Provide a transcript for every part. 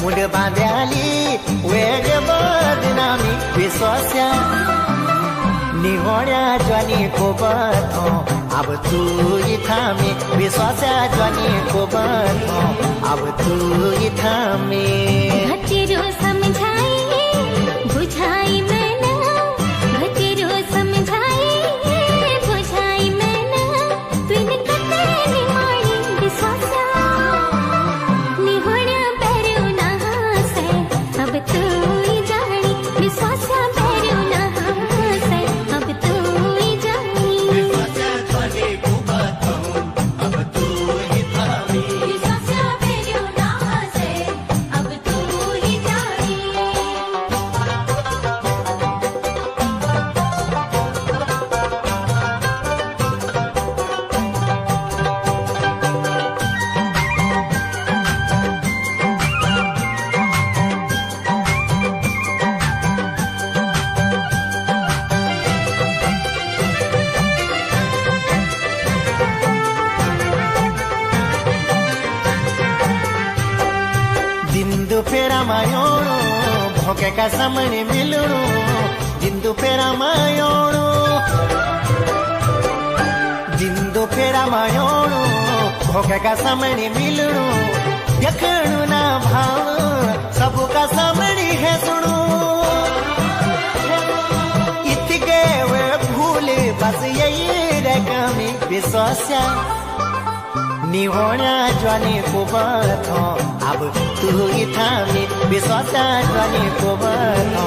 मुंड बांध्याली वेग बदनामी विश्वास्या निहोड्या ज्वानी को बथो अब तू ही थामी विश्वास्या ज्वानी को बथो अब तू ही थामी भतीरो समझाई बुझाई मैंने भतीरो समझाई बुझाई मैंने तुन कते निमाणी विश्वास्या निहोड्या पैरो ना से अब तू ही जानी विश्वास्या पैरो ना से अब तू ही जानी विश्वास्या ज्वानी को बथो अब तू ही थामी विश्वास्या पैरो ना से अब तू ही जानी दिंदु फेरा मायोणो भोके का सामने मिलणो दिंदु फेरा मायोणो दिंदु फेरा मायोणो भोके का सामने मिलणो देखणो ना भाव सब का सामने है सुनो इतके वे भूले बस यही रकमी विश्वास्या निहोड्या ज्वानी को बथो अब तू ही थामी विश्वास्या ज्वानी को बथो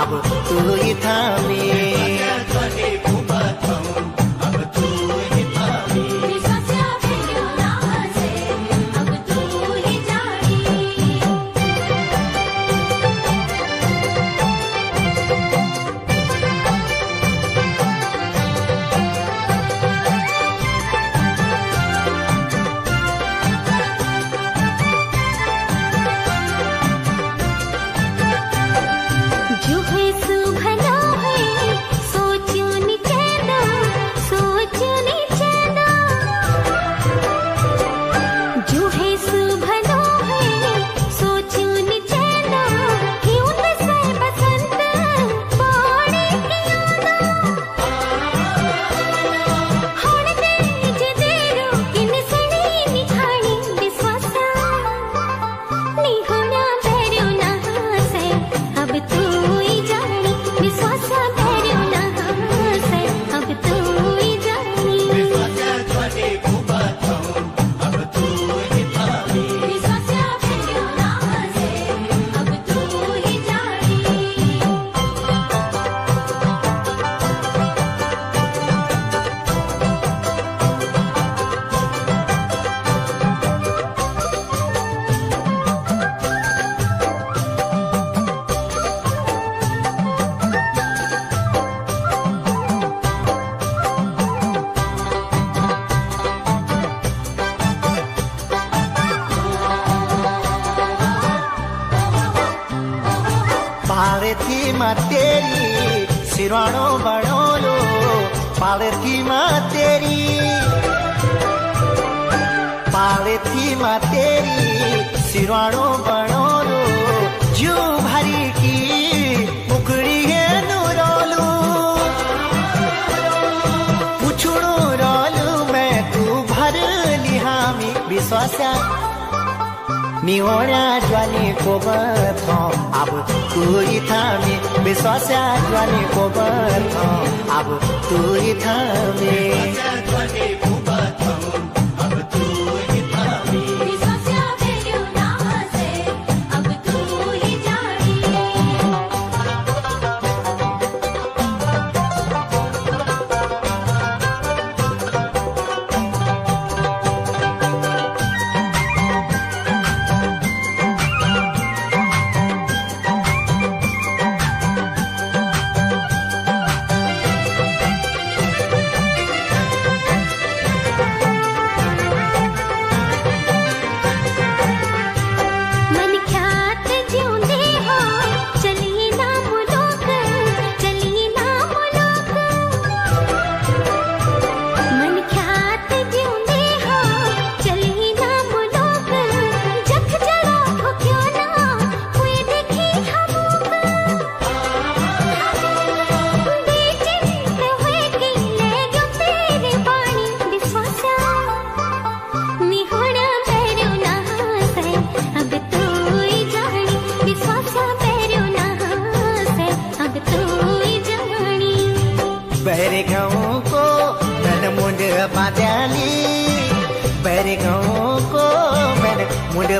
अब तू ही थामी विश्वास्या पैरो ना से अब तू ही जानी जो है सुभनो है सोचो निचेदा सोचो निचेदा जो है सुभनो है सोचो निचेदा क्यों से बसंत पाड़े कियोदा हण तेज देरो किन सणी निखाणी विश्वासा निहोड्या पैरो ना से अब तू ही जानी विश्वास्या पैरो ना से अब तू ही जानी विश्वास्या ज्वानी को बथो अब तू ही थामी विश्वास्या पैरो ना से अब तू ही जानी पारेथी मां तेरी सिरवाणो बणोलो पारेथी मां तेरी सिरवाणो बणोलो जू भरी की मुखड़ी है नूरोलू पुछड़ो रोलू मैं तू भर लिहामी विश्वास्या निहोड्या ज्वानी को बथो अब तू ही थामी विश्वास्या ज्वानी को बथो अब तू ही थामी विश्वास्या पैरो ना से अब तू ही जानी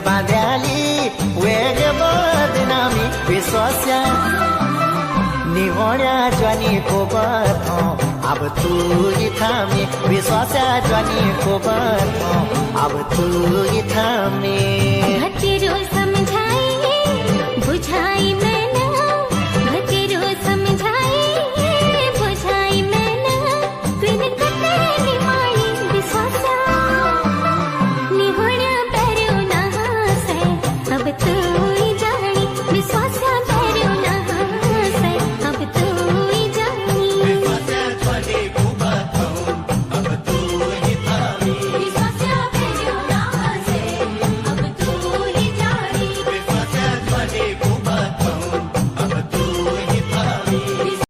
बांध्याली वेग बदनामी विश्वास्या निहोड्या ज्वानी को बर्थो अब तू ही थामी विश्वास्या ज्वानी को बर्थो अब तू ही थामी